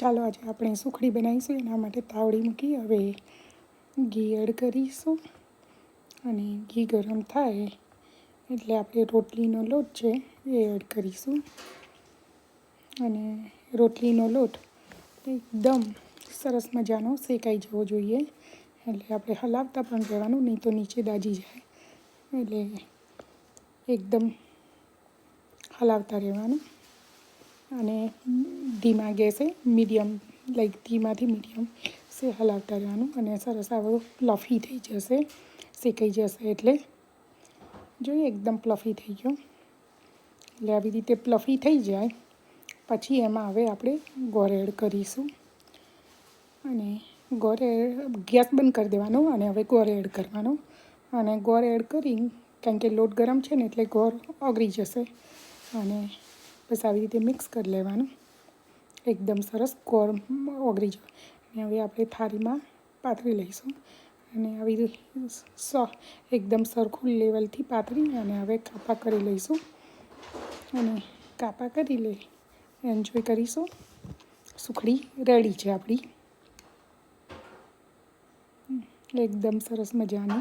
ચાલો આજે આપણે સુખડી બનાવીશું. એના માટે તાવડી મૂકી હવે ઘી એડ કરીશું અને ઘી ગરમ થાય એટલે આપણે રોટલીનો લોટ છે એ એડ કરીશું. અને રોટલીનો લોટ એકદમ સરસ મજાનો શેકાઈ જવો જોઈએ, એટલે આપણે હલાવતા પણ રહેવાનું, નહીં તો નીચે દાજી જાય. એટલે એકદમ હલાવતા રહેવાનું અને ધીમા ગેસે ધીમાથી મીડિયમ સે હલાવતા રહેવાનું અને સરસ આવો પ્લફી થઈ જશે, શેકાઈ જશે. એટલે જોઈએ એકદમ પ્લફી થઈ ગયો. એટલે આવી રીતે પ્લફી થઈ જાય પછી એમાં હવે આપણે ગોળ એડ કરીશું અને ગેસ બંધ કરી દેવાનો અને હવે ગોળ એડ કરવાનો. અને ગોળ એડ કરી, કારણ કે લોટ ગરમ છે ને એટલે ગોળ ઓગળી જશે. અને બસ આવી રીતે મિક્સ કરી લેવાનું. એકદમ સરસ ગોળ ઓગળી જાય. અને હવે આપણે થાળીમાં પાથરી લઈશું અને આવી રીતે એકદમ સરખું લેવલથી પાથરી અને હવે કાપા કરી લઈશું અને કાપા કરી લઈ એન્જોય કરીશું. સુખડી રેડી છે આપણી, એકદમ સરસ મજાની.